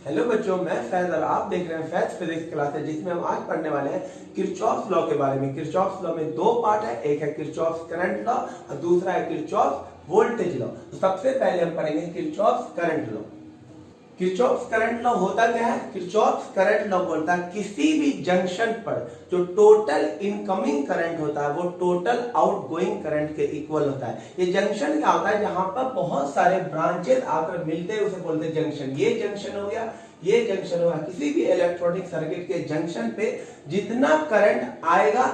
Hello बच्चों, मैं फैज और आप देख रहे हैं फैज फिजिक्स क्लासेस, जिसमें हम आज पढ़ने वाले हैं किरचॉफ्स लॉ के बारे में। किरचॉफ्स लॉ में दो पार्ट है, एक है किरचॉफ्स करंट लॉ और दूसरा है किरचॉफ्स वोल्टेज लॉ। तो सबसे पहले हम पढ़ेंगे Kirchhoff's current law. Kirchhoff's current law होता क्या है? किरचॉफ्स करंट लॉ बोलता है किसी भी जंक्शन पर जो टोटल इनकमिंग करंट होता है वो टोटल आउटगोइंग करंट के इक्वल होता है। ये जंक्शन क्या होता है? जहां पर बहुत सारे ब्रांचेस आकर मिलते हैं उसे बोलते हैं जंक्शन। ये जंक्शन हो गया, ये जंक्शन हुआ। किसी भी इलेक्ट्रॉनिक सर्किट के जंक्शन पे जितना करंट आएगा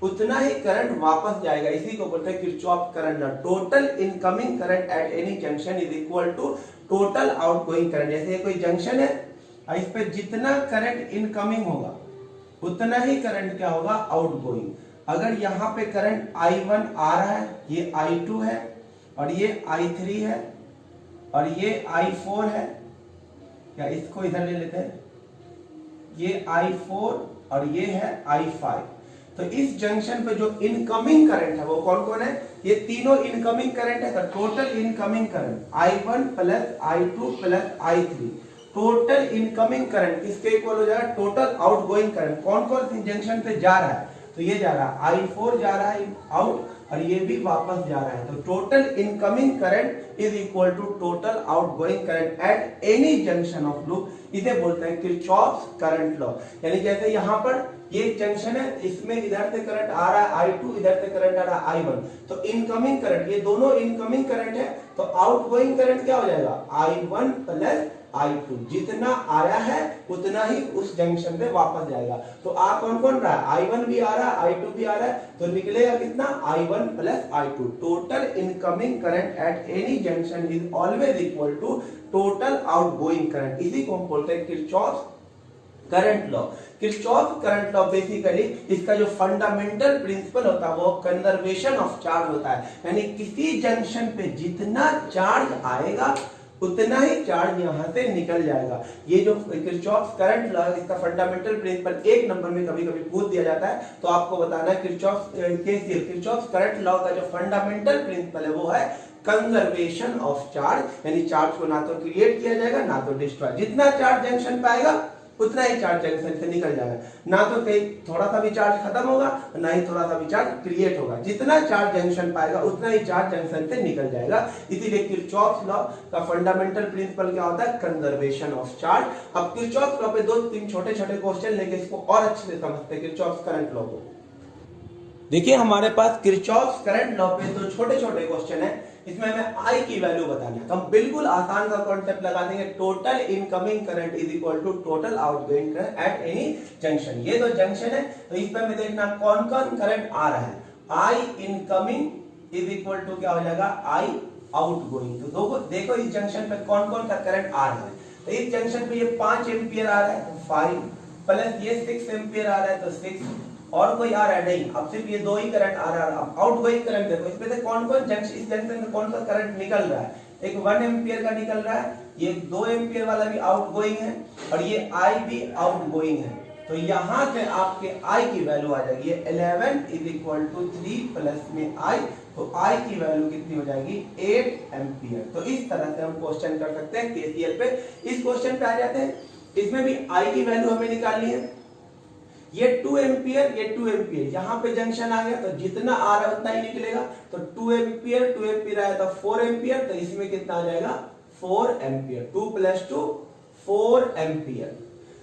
उतना ही करंट वापस जाएगा, इसी को बोलते हैं Kirchhoff current law. Total incoming current at any junction is equal to total outgoing current. जैसे कोई जंक्शन है, इस पे जितना करंट इनकमिंग होगा उतना ही करंट क्या होगा? आउटगोइंग। अगर यहाँ पे करंट I1 आ रहा है, ये I2 है और ये I3 है और ये I4 है, या इसको इधर ले लेते हैं, ये I4 और ये है I5। तो इस जंक्शन पे जो इनकमिंग करंट है वो कौन कौन है? ये तीनों इनकमिंग करंट है। तो total incoming current I1 plus I2 plus I3, total incoming current किसके इक्वल हो जाएगा? Total outgoing current. कौन कौन सी जंक्शन पे जा रहा है? तो ये जा रहा है I4 जा रहा है आउट और ये भी वापस जा रहा है। तो total incoming current is equal to total outgoing current at any junction of loop. इसे बोलते हैं किरचॉफ्स करंट लॉ। यानी जैसे यहाँ पर ये जंक्शन है, इसमें इधर से करंट आ रहा है I2, इधर से करंट आ रहा है I1। तो इनकमिंग करंट, ये दोनों इनकमिंग करंट है, तो आउटगोइंग करंट क्या हो जाएगा? I1 plus I2। जितना आया है उतना ही उस जंक्शन पे वापस जाएगा। तो आ कौन कौन रहा है? I1 भी आ रहा है, I2 भी आ रहा है, तो निकलेगा कितना? I1 plus I2। Total incoming current at any junction is always equal to total outgoing current. इसी को हम बोलते हैं Kirchhoff's current law. Kirchhoff current law basically इसका जो फंडामेंटल प्रिंसिपल होता है वो कंजर्वेशन ऑफ चार्ज होता है। यानी किसी जंक्शन पे जितना चार्ज आएगा उतना ही चार्ज यहां से निकल जाएगा। ये जो किरचॉफ करंट लॉ इसका फंडामेंटल प्रिंसिपल एक नंबर में कभी कभी पूछ दिया जाता है, तो आपको बताना है किरचॉफ करंट लॉ का जो फंडामेंटल प्रिंसिपल है वो है कंजर्वेशन ऑफ चार्ज। यानी चार्ज को ना तो क्रिएट किया जाएगा ना तो डिस्ट्रॉय। जितना चार्ज जंक्शन पे आएगा उतना ही चार्ज जंक्शन से निकल जाएगा। ना तो कहीं थोड़ा सा भी चार्ज खत्म होगा, ना ही थोड़ा सा भी चार्ज क्रिएट होगा। जितना चार्ज जंक्शन पाएगा उतना ही चार्ज जंक्शन से निकल जाएगा। इसीलिए किरचॉफ्स लॉ का फंडामेंटल प्रिंसिपल क्या होता है? Conservation of charge. अब किरचॉफ्स लॉ पे दो तीन छोटे छोटे क्वेश्चन लेके इसको और अच्छे से समझते हैं किरचॉफ्स करंट लॉ को। देखिए हमारे पास किरचॉफ्स करंट लॉ पे दो छोटे छोटे क्वेश्चन है, इसमें हमें I की वैल्यू बतानी है। तो हम बिल्कुल आसान सा कॉन्सेप्ट लगा देंगे, total incoming current is equal to total outgoing current at any junction. ये तो जंक्शन है, तो इस पर हमें देखना कौन कौन करंट आ रहा है। I incoming is equal to क्या हो जाएगा? I outgoing. तो देखो इस जंक्शन पे कौन कौन सा करंट आ रहा है। तो इस जंक्शन पे ये 5 एम्पियर आ रहा है तो 5 प्लस ये 6 एम्पियर आ रहा है तो 6, और कोई आ रहा है नहीं, अब सिर्फ ये दो ही करंट आ रहा है। अब आउटगोइंग करंट देखो, इसमें से कौन कौन जंक्शन, इस जंक्शन में कौन सा करंट निकल रहा है? एक 1 एम्पियर का निकल रहा है, ये 2 एम्पियर वाला भी आउटगोइंग है और ये I भी आउटगोइंग है। तो यहां से आपके I की वैल्यू आ जाएगी 11 इज इक्वल टू 3 प्लस में I, तो I की वैल्यू कितनी हो जाएगी? 8 एम्पियर। तो इस तरह से हम क्वेश्चन कर सकते हैं KCL पे। इस क्वेश्चन पे आ जाते हैं, इसमें भी I की वैल्यू हमें निकालनी है। ये 2 एम्पियर, ये 2 एम्पियर, यहाँ पे जंक्शन आ गया तो जितना आ रहा है उतना ही निकलेगा। तो 2 एम्पियर आया तो 4 एम्पियर, तो इसमें कितना आ जाएगा? 4 एम्पियर। 2 plus 2 4 ampere.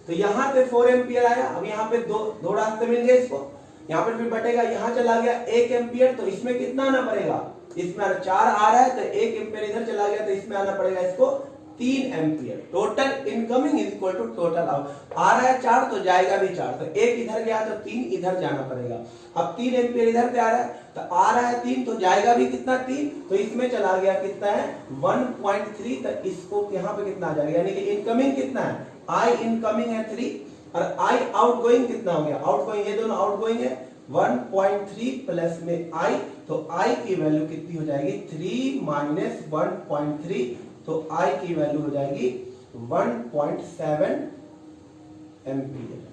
तो यहाँ पे 4 एम्पियर आया। अब यहाँ पे दो रास्ते मिल गए इसको, यहाँ पर भी बटेगा, यहाँ चला गया 1 एम्पियर, तो इसमें कितना आना पड़ेगा? इसमें 4 आ रहा है तो 1 एम्पियर इधर चला गया तो इसमें आना पड़ेगा इसको 3 ampere. Total incoming is equal to total out. आ रहा है 4 तो जाएगा भी 4, तो 1 इधर गया तो 3 इधर जाना पड़ेगा। अब 3 एम्पियर इधर से आ रहा है तो आ रहा है 3 तो जाएगा भी कितना? 3, तो इसमें चला गया कितना है? 1.3, तो इसको यहाँ पे कितना आ जाएगा? यानी कि इनकमिंग कितना है? I इनकमिंग है 3 और I आउटगोइंग कितना हो गया? आउटगोइंग, ये दोनों आउटगोइंग है 1.3 प्लस में I, तो I की वैल्यू कितनी हो जाएगी? 3 माइनस 1.3, तो I की वैल्यू हो जाएगी 1.7 एम्पियर।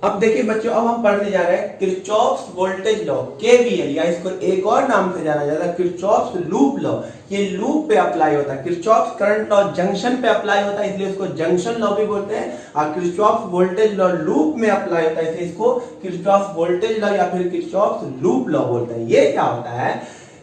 अब देखिए बच्चों, अब हम पढ़ने जा रहे हैं किरचॉफ्स वोल्टेज लॉ, केवीएल, या इसको एक और नाम से जाना जाता है किरचॉफ्स लूप लॉ। ये लूप पे अप्लाई होता है। किरचॉफ्स करंट लॉ जंक्शन पे अप्लाई होता है, इसलिए इसको जंक्शन लॉ भी बोलते हैं। और किरचॉफ्स वोल्टेज लॉ लूप में अप्लाई होता है, इसलिए इसको किरचॉफ्स वोल्टेज लॉ या फिर किरचॉफ्स लूप लॉ बोलते हैं। ये क्या होता है?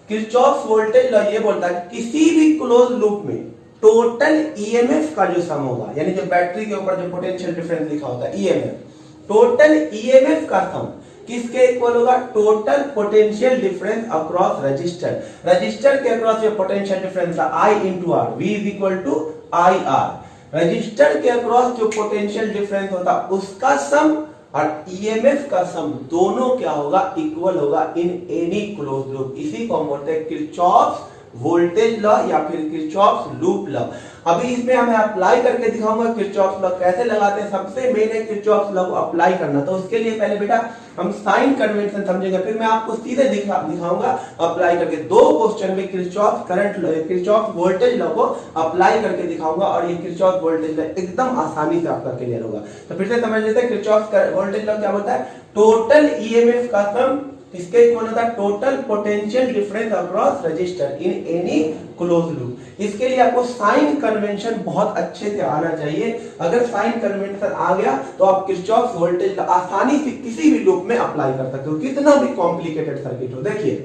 किरचॉफ्स वोल्टेज लॉ ये बोलता है किसी भी क्लोज लूप में टोटल ईएमएफ का जो सम होगा, यानी जो बैटरी के ऊपर जो पोटेंशियल डिफरेंस लिखा होता है ईएमएफ, टोटल ईएमएफ का सम किसके इक्वल होगा? Total potential difference across resistor. Resistor के अक्रॉस जो पोटेंशियल डिफरेंस है I into R, V is equal to I R. Resistor के अक्रॉस जो पोटेंशियल डिफरेंस होता है उसका सम और ईएमएफ का सम दोनों क्या होगा? इक्वल होगा इन एनी क्लोज लूप। इसी को हम बोलते हैं किरचॉफ्स वोल्टेज लॉ या फिर किरचॉफ्स लूप लॉ। अभी इसमें हमें अप्लाई करके दिखाऊंगा किरचॉफ्स लॉ कैसे लगाते हैं। सबसे मेन है किरचॉफ्स लॉ को अप्लाई करना, तो उसके लिए पहले बेटा हम साइन कन्वेंशन समझेंगे, फिर मैं आपको सीधे दिखाऊंगा अप्लाई करके। दो क्वेश्चन में Kirchhoff's current law, Kirchhoff's voltage law को अप्लाई करके दिखाऊंगा और ये किरचॉफ्स वोल्टेज लॉ एकदम आसानी से आपका क्लियर होगा। तो फिर से समझ लेते हैं किरचॉफ्स वोल्टेज लॉ क्या बोलता है? टोटल ईएमएफ का सम इसके इक्वल होता है total potential difference across resistor in any close loop. इसके लिए आपको साइन कन्वेंशन बहुत अच्छे से आना चाहिए। अगर साइन कन्वेंशन आ गया तो आप किरचॉफ्स वोल्टेज आसानी से किसी भी लूप में अप्लाई कर सकते हो, कितना भी कॉम्प्लिकेटेड सर्किट हो। देखिए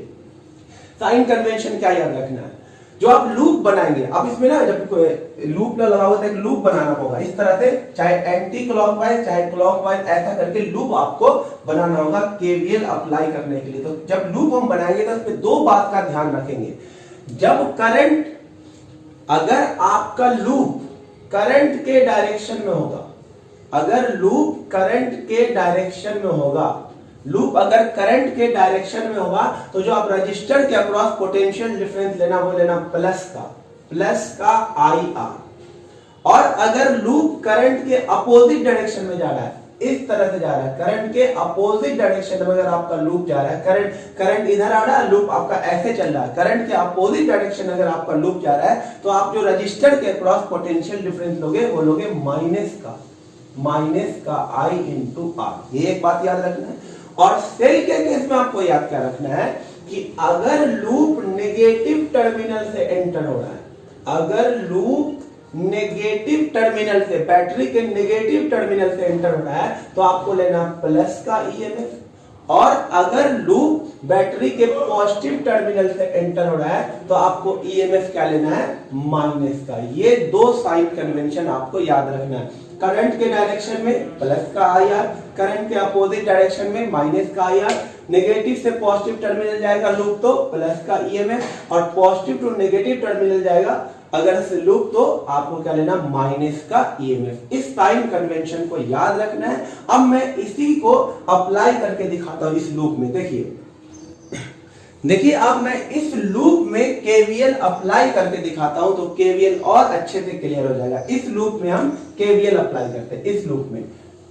साइन कन्वेंशन क्या याद रखना है, जो आप लूप बनाएंगे, अब इसमें ना जब लूप लगा हुआ है एक लूप बनाना होगा इस तरह से, चाहे एंटी क्लॉकवाइज चाहे क्लॉकवाइज, ऐसा करके लूप आपको बनाना होगा केवीएल अप्लाई करने के लिए। तो जब लूप हम बनाएंगे तो इसमें दो बात का ध्यान रखेंगे। जब करंट, अगर आपका लूप करंट के डायरेक्शन में होगा, अगर लूप करंट के डायरेक्शन में होगा, लूप अगर करंट के डायरेक्शन में होगा तो जो आप रजिस्टर के अक्रॉस पोटेंशियल डिफरेंस लेना वो लेना प्लस का आई आर। और अगर लूप करंट के अपोजिट डायरेक्शन में जा रहा है, इस तरह से जा रहा है, करंट के अपोजिट डायरेक्शन में अगर आपका लूप जा रहा है, करंट इधर आ रहा है, लूप आपका ऐसे चल रहा है, करंट के अपोजिट डायरेक्शन अगर आपका लूप जा रहा है तो आप जो रजिस्टर के अक्रॉस पोटेंशियल डिफरेंस लोगे वो लोगे माइनस का आई इंटू आर। ये एक बात याद रखना है। और सेल के केस में आपको याद क्या रखना है कि अगर लूप नेगेटिव टर्मिनल से एंटर हो रहा है, अगर लूप नेगेटिव टर्मिनल से, बैटरी के नेगेटिव टर्मिनल से एंटर हो रहा है तो आपको लेना प्लस का ईएमएफ, और अगर लूप बैटरी के पॉजिटिव टर्मिनल से एंटर हो रहा है तो आपको ईएमएफ क्या लेना है? माइनस का। ये दो साइन कन्वेंशन आपको याद रखना है। करंट के डायरेक्शन में प्लस का आई आर, करंट के अपोजिट डायरेक्शन में माइनस का आई आर, नेगेटिव से पॉजिटिव टर्मिनल जाएगा लूप तो प्लस का ईएमएफ, और पॉजिटिव टू नेगेटिव टर्मिनल जाएगा अगर से लूप तो आपको क्या लेना? माइनस का ईएमएफ। इस साइन कन्वेंशन को याद रखना है। अब मैं इसी को अप्लाई करके दिखाता हूं इस लूप में। देखिए अब मैं इस लूप में केवीएल अप्लाई करके दिखाता हूं तो केवीएल और अच्छे से क्लियर हो जाएगा। इस लूप में हम केवीएल अप्लाई करते हैं। इस लूप में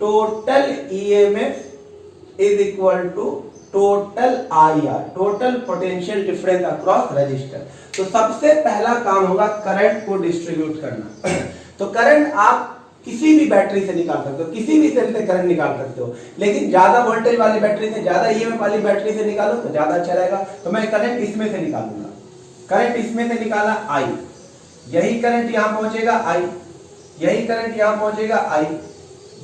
total EMF is equal to total IR, total potential difference across resistor. तो सबसे पहला काम होगा करंट को डिस्ट्रीब्यूट करना। तो करंट आप किसी भी बैटरी से निकाल सकते हो, किसी भी सेल से करंट निकाल सकते हो, लेकिन ज्यादा वोल्टेज वाली बैटरी से, ज्यादा ईएमएफ वाली बैटरी से निकालो तो ज्यादा अच्छा रहेगा। तो मैं करंट इसमें से निकालूंगा, करंट इसमें से निकाला आई, यही करंट यहां पहुंचेगा आई, यही करंट यहां पहुंचेगा आई,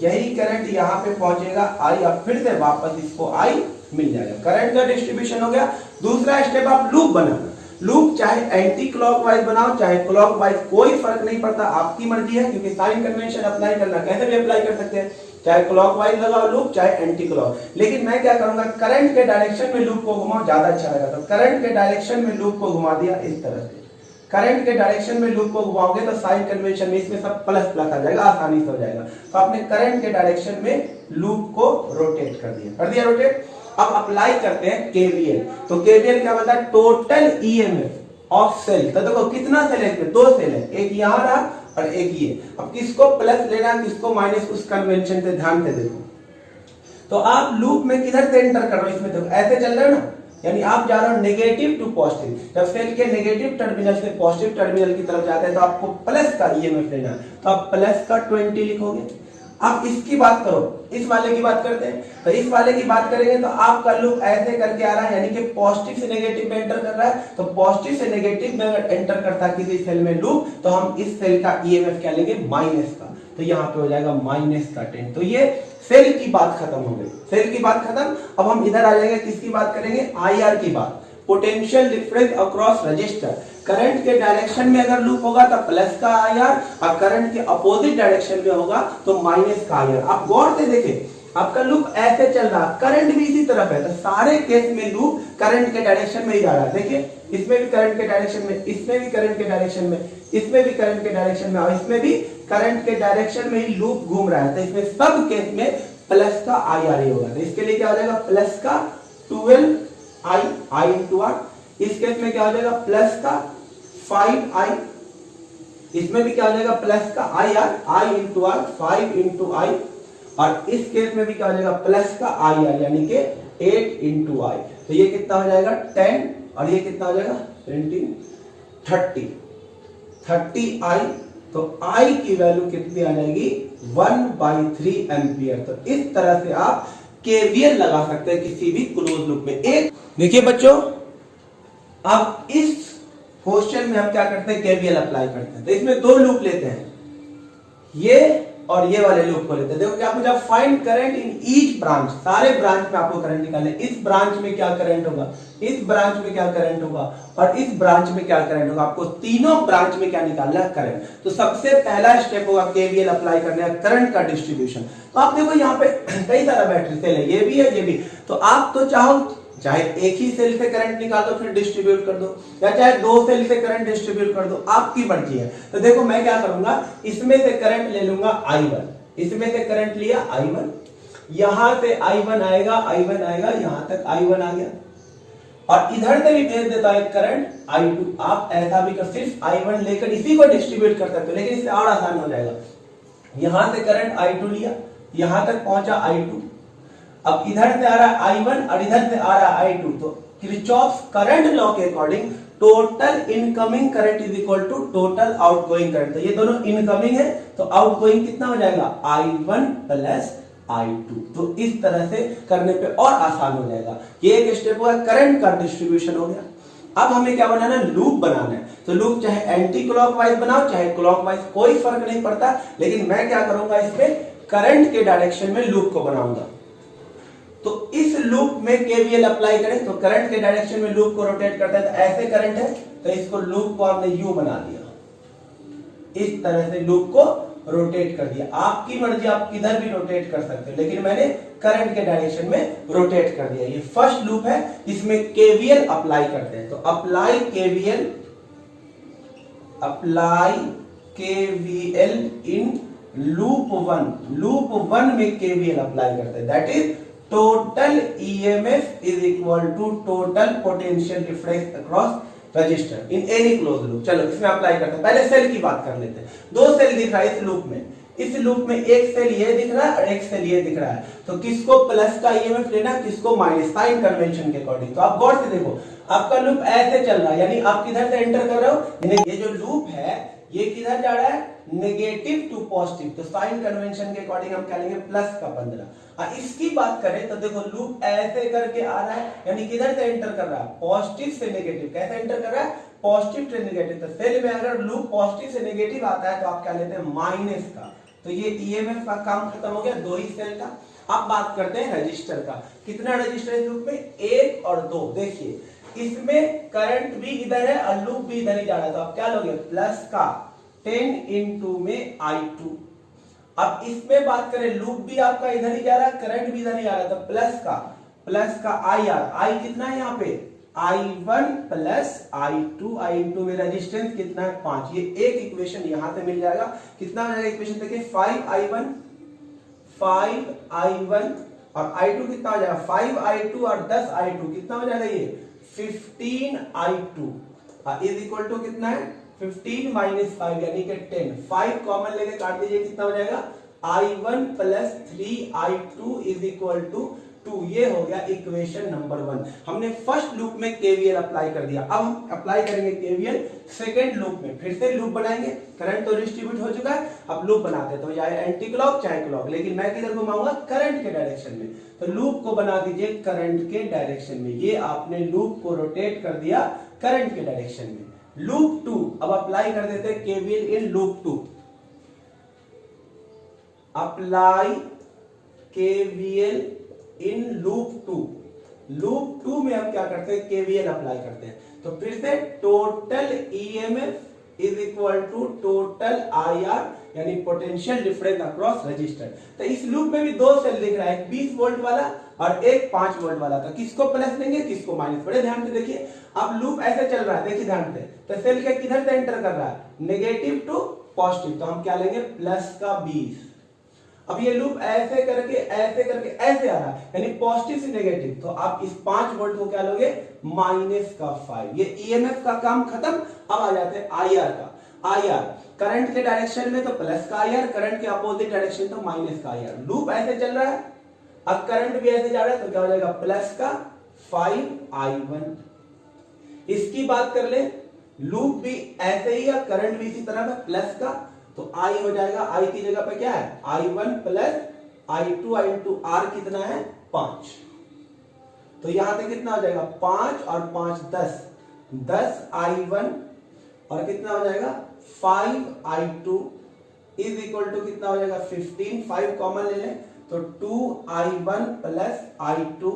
यही करंट यहां पे पहुंचेगा आई, अब फिर से वापस इसको आई मिल जाएगा। करंट का डिस्ट्रीब्यूशन हो गया। दूसरा स्टेप आप लूप बनाना। लूप चाहे एंटी क्लॉकवाइज बनाओ चाहे क्लॉकवाइज, कोई फर्क नहीं पड़ता, आपकी मर्जी है, क्योंकि साइन कन्वेंशन अप्लाई करना कैसे भी अप्लाई कर सकते हैं, चाहे क्लॉकवाइज लगाओ लूप चाहे एंटी क्लॉक। लेकिन मैं क्या करूंगा, करंट के डायरेक्शन में लूप को घुमाओ, ज्यादा अच्छा रहेगा। तो करंट के डायरेक्शन में लूप को घुमा दिया इस तरह से। करंट के डायरेक्शन में लूप को घुमाओगे तो साइन कन्वेंशन में इसमें सब प्लस प्लस आ जाएगा, आसानी से हो जाएगा। तो आपने करंट के डायरेक्शन में लूप को रोटेट कर दिया रोटेट। अब अप्लाई करते हैं केवीएल। तो केवीएल क्या बोलता है? Total EMF of cell. तो देखो कितना सेल है इसमें? दो सेल है, एक यहां रहा और एक ये। अब किसको प्लस लेना किसको माइनस, उस कन्वेंशन से ध्यान से देखो। तो आप लूप में किधर से एंटर कर रहे हो? इसमें देखो ऐसे चल रहे हो ना, यानी आप जा रहे हो नेगेटिव टू पॉजिटिव। जब सेल के नेगेटिव टर्मिनल से पॉजिटिव टर्मिनल की तरफ जाते हैं तो आपको प्लस का ईएमएफ लेना है। तो आप प्लस का 20 लिखोगे, अब इसकी बात करो, इस वाले की बात करते हैं। तो इस वाले की बात करेंगे तो आपका लूप ऐसे करके आ रहा है, यानी कि पॉजिटिव से नेगेटिव में एंटर कर रहा है। तो पॉजिटिव से नेगेटिव में अगर एंटर करता है किसी सेल में लूप, तो हम इस सेल का ईएमएफ क्या लेंगे, माइनस का। तो यहाँ पे हो जाएगा माइनस का 10। तो ये सेल की बात खत्म हो गई, सेल की बात खत्म। अब हम इधर आ जाएंगे, किसकी बात करेंगे, आईआर की बात, potential difference across register. Current के डायरेक्शन में अगर लूप होगा तो प्लस का आईआर, और करंट के अपोजिट डायरेक्शन में होगा तो माइनस का आईआर। आप गौर से देखें, आपका लूप ऐसे चल रहा, करंट भी इसी तरफ है, तो सारे केस में लूप करंट के डायरेक्शन में ही जा रहा है। देखिए इसमें भी करंट के डायरेक्शन में, इसमें भी करंट के डायरेक्शन में, इसमें भी करंट के डायरेक्शन में, और इसमें भी करंट के डायरेक्शन में ही लूप घूम रहा है। तो इसमें सब केस में प्लस का आईआर ही होगा। तो इसके लिए क्या हो जाएगा, प्लस का 12i, i इंटू आर। इस केस में क्या हो जाएगा, प्लस का 5i। इसमें भी क्या हो जाएगा, प्लस का I R, i into R, 5 into I. और इस केस में भी क्या हो जाएगा, प्लस का आई आर, यानी कि 8 इंटू आई। तो ये कितना हो जाएगा, 10, और ये कितना हो जाएगा, 30 आई। तो आई की वैल्यू कितनी आ जाएगी, 1/3 एम्पियर। तो इस तरह से आप केवीएल लगा सकते हैं किसी भी क्लोज लूप में। एक देखिए बच्चों, अब इस क्वेश्चन में हम क्या करते हैं, केवीएल अप्लाई करते हैं। तो इसमें दो लूप लेते हैं, ये और ये वाले लूप को लेते हैं। देखो क्या पूछा, find current in each branch. सारे ब्रांच में आपको करंट निकालना है। इस ब्रांच में क्या करंट होगा, इस ब्रांच में क्या करंट होगा, और इस ब्रांच में क्या करंट होगा। आपको तीनों ब्रांच में क्या निकालना है, करंट। तो सबसे पहला स्टेप होगा केवीएल अप्लाई करने का, करंट का डिस्ट्रीब्यूशन। तो आप देखो यहाँ पे कई सारा बैटरी सेल है, ये भी है, ये भी। तो आप तो चाहे एक ही सेल से करंट निकाल दो फिर डिस्ट्रीब्यूट कर दो, या चाहे दो सेल से करंट डिस्ट्रीब्यूट कर दो, आपकी मर्जी है। तो देखो मैं क्या करूंगा, इसमें से करंट ले लूंगा I1, इसमें से करंट लिया I1, यहां से I1 आएगा, I1 आएगा, यहां तक I1 आ गया, और इधर से भी भेज देता है करंट I2। आप ऐसा भी कर, सिर्फ I1 लेकर इसी को डिस्ट्रीब्यूट कर सकते हो, लेकिन इससे और आसान हो जाएगा। यहां से करंट I2 लिया, यहां तक पहुंचा I2, अब इधर से आ रहा है I1 और इधर से आ रहा है I2। तो किरचॉफ्स करंट लॉ के according total incoming current is equal to total outgoing current. तो ये दोनों इनकमिंग है, तो आउटगोइंग कितना हो जाएगा, I1 प्लस I2। तो इस तरह से करने पे और आसान हो जाएगा। ये एक स्टेप हुआ, करंट का डिस्ट्रीब्यूशन हो गया। अब हमें क्या बनाना है, लूप बनाना है। तो लूप चाहे एंटी क्लॉकवाइज बनाओ चाहे क्लॉकवाइज, कोई फर्क नहीं पड़ता, लेकिन मैं क्या करूंगा, इसमें करंट के डायरेक्शन में लूप को बनाऊंगा। तो इस लूप में केवीएल अप्लाई करें, तो करंट के डायरेक्शन में लूप को रोटेट करता है, तो ऐसे करंट है, तो इसको लूप को हमने यू बना दिया, इस तरह से लूप को रोटेट कर दिया। आपकी मर्जी, आप किधर भी रोटेट कर सकते हो, लेकिन मैंने करंट के डायरेक्शन में रोटेट कर दिया। ये फर्स्ट लूप है, इसमें केवीएल अप्लाई करते हैं। तो apply KVL in loop 1। Loop 1 में केवीएल अप्लाई करते हैं, that is total EMF is equal to total potential difference across resistor in any close loop. चलो इसमें अप्लाई करते हैं। पहले सेल की बात कर लेते हैं। दो सेल दिख रहा है इस लूप में, इस लूप में एक सेल ये दिख रहा है और एक सेल ये दिख रहा है। तो किसको प्लस का ईएमएफ लेना, किसको माइनस, साइन कन्वेंशन के अकॉर्डिंग। तो आप गौर से देखो, आपका लूप ऐसे चल रहा है, यानी आप किधर से एंटर कर रहे हो, ये जो लूप है ये किधर जा रहा है, नेगेटिव टू पॉजिटिव। तो साइन कन्वेंशन के अकॉर्डिंग हम क्या लेंगे, प्लस का 15। और इसकी बात करें तो देखो लूप ऐसे करके आ रहा है, यानी किधर से एंटर कर रहा है, पॉजिटिव से नेगेटिव। कैसे एंटर कर रहा है, पॉजिटिव से नेगेटिव। तो सेल में अगर लूप पॉजिटिव से नेगेटिव आता है तो आप क्या लेते हैं, माइनस का। तो ये ईएमएफ का काम खत्म हो गया, दो ही सेल का। अब बात करते हैं रजिस्टर का। कितना रजिस्टर है इस लूप में, 1 और 2। देखिए इसमें करंट भी इधर है और लूप भी इधर ही जा रहा है, तो आप क्या लोगे, प्लस का 10 इंटू में I2। अब इसमें बात करें, लूप भी आपका इधर ही जा रहा है, करंट भी इधर ही आ रहा है, तो प्लस का IR। I कितना है यहाँ पे, I1 प्लस I2। I2 में रेजिस्टेंस कितना है, 5। ये एक इक्वेशन यहां से मिल जाएगा। कितना हो जाएगा इक्वेशन, देखिए 5I1 और I2 कितना हो जाएगा, 5I2 और 10I2 कितना हो जाएगा, ये 15I2 इज इक्वल टू कितना है, 15 माइनस 5 यानी कि 10। 5 कॉमन लेके काट दीजिए, कितना हो जाएगा, I1 plus 3I2 is equal to 2। ये हो गया इक्वेशन नंबर 1। हमने फर्स्ट लूप में केवीएल अप्लाई कर दिया। अब हम अप्लाई करेंगे केवीएल सेकेंड लूप में। फिर से लूप बनाएंगे, करंट तो डिस्ट्रीब्यूट हो चुका है, अब लूप बनाते हैं। तो चाहे एंटी क्लॉक चाहे क्लॉक, लेकिन मैं किधर घुमाऊंगा, करंट के डायरेक्शन में। तो लूप को बना दीजिए करंट के डायरेक्शन में। ये आपने लूप को रोटेट कर दिया करंट के डायरेक्शन में। लूप 2, अब अप्लाई कर देते हैं KVL in loop 2। Apply KVL in loop 2। Loop 2 में हम क्या करते हैं, केवीएल अप्लाई करते हैं। तो फिर से total EMF is equal to total IR, यानी पोटेंशियल डिफरेंस अक्रॉस रजिस्टर। तो इस लूप में भी दो सेल दिख रहा है, एक 20 वोल्ट वाला और एक 5 वोल्ट वाला था। किसको प्लस लेंगे, किसको माइनस। बड़े ध्यान से देखिए, अब लूप ऐसे चल रहा है, देखिए ध्यान से। तो सेल के किधर से एंटर कर रहा है, नेगेटिव टू पॉजिटिव। तो हम क्या लेंगे, प्लस का 20। अब ये लूप ऐसे करके ऐसे आ रहा है, यानी पॉजिटिव से नेगेटिव। तो आप इस 5 वोल्ट को क्या लोगे, माइनस का 5। ये ईएमएफ का काम खत्म। अब आ जाते हैं आईआर का। आईआर करंट के डायरेक्शन में तो प्लस का आईआर, करंट के अपोजिट डायरेक्शन तो माइनस का आईआर। लूप ऐसे चल रहा है, अब करंट भी ऐसे जा रहा है, तो क्या हो जाएगा, प्लस का 5i1। इसकी बात कर ले, लूप भी ऐसे ही है, करंट भी इसी तरह है, प्लस का। तो आई हो जाएगा, आई की जगह पे क्या है, i1 plus i2। i2 r कितना है, 5। तो यहां से कितना हो जाएगा, 5 और 5 10, 10 i1 और कितना हो जाएगा 5 i2 इज इक्वल टू कितना हो जाएगा 15। 5 कॉमन ले लें तो 2i1 plus i2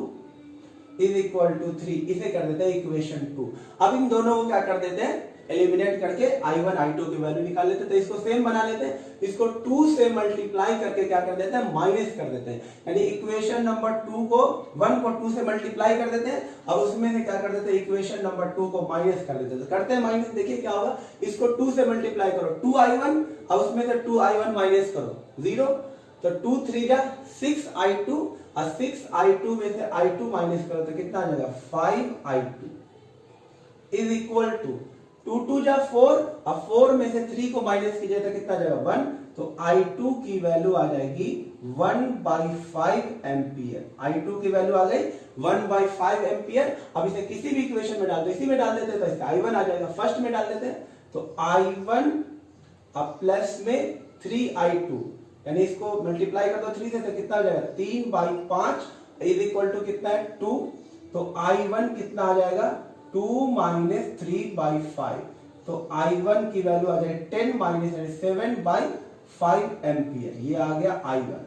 is equal to 3। इसे कर देते हैं इक्वेशन 2। अब इन दोनों को क्या कर देते हैं, एलिमिनेट करके i1 i2 की वैल्यू निकाल लेते हैं। तो इसको सेम बना लेते हैं, इसको 2 से मल्टीप्लाई करके क्या कर देते हैं, माइनस कर देते हैं। यानी इक्वेशन नंबर 1 को 2 से मल्टीप्लाई कर देते हैं। अब उसमें से क्या कर देते हैं, इक्वेशन नंबर 2 को माइनस कर देते हैं। तो करते हैं माइनस, देखिए क्या होगा, इसको 2 से मल्टीप्लाई करो 2i1, अब उसमें से 2i1 माइनस करो 0। तो 2 3 जा 6i2 और 6i2 में से i2 माइनस करो तो कितना आ जाएगा 5i2 इज इक्वल टू 2 2 जा 4 और 4 में से 3 को माइनस कीजिए तो कितना आ जाएगा 1। तो i2 की वैल्यू आ जाएगी 1/5 एम्पियर। i2 की वैल्यू आ गई 1/5 एम्पियर। अब इसे किसी भी इक्वेशन में डाल दो, इसी में डाल देते हैं तो इसका i1 आ जाएगा, फर्स्ट में डाल देते हैं तो i1 अब प्लस में 3i2, यानी इसको मल्टीप्लाई कर दो 3 से तो कितना हो जाएगा 3/5 इज इक्वल टू कितना है 2। तो i1 कितना आ जाएगा 2 माइनस 3/5। तो i1 की वैल्यू आ जाएगी 10 माइनस 7/5 एम्पियर। ये आ गया i1।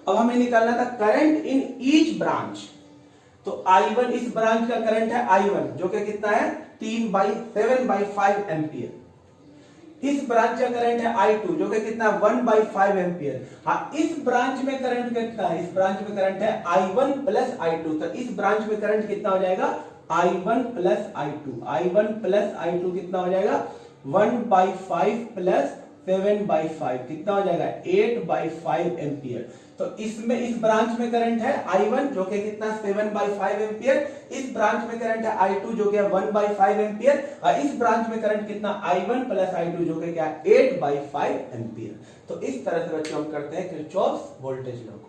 अब हमें निकालना था करंट इन ईच ब्रांच। तो i1 इस ब्रांच का करंट है i1 जो कि कितना है 7/5 एम्पियर। इस ब्रांच का करंट है i2 जो कि कितना 1/5 एम्पियर। हाँ, इस ब्रांच में करंट कितना है, इस ब्रांच में करंट है i1 प्लस i2। तो इस ब्रांच में करंट कितना हो जाएगा i1 plus i2। i1 plus i2 कितना हो जाएगा 1/5 प्लस 7/5 कितना हो जाएगा 8/5 एम्पियर। तो इसमें इस ब्रांच में करंट है i1 जो कि कितना 7/5 एम्पियर। इस ब्रांच में करंट है i2 जो कि 1/5 एम्पियर। और इस ब्रांच में करंट कितना i1 प्लस i2 जो कि क्या 8/5 एम्पियर। तो इस तरह से बच्चों हम करते हैं किरचॉफ वोल्टेज लॉ को।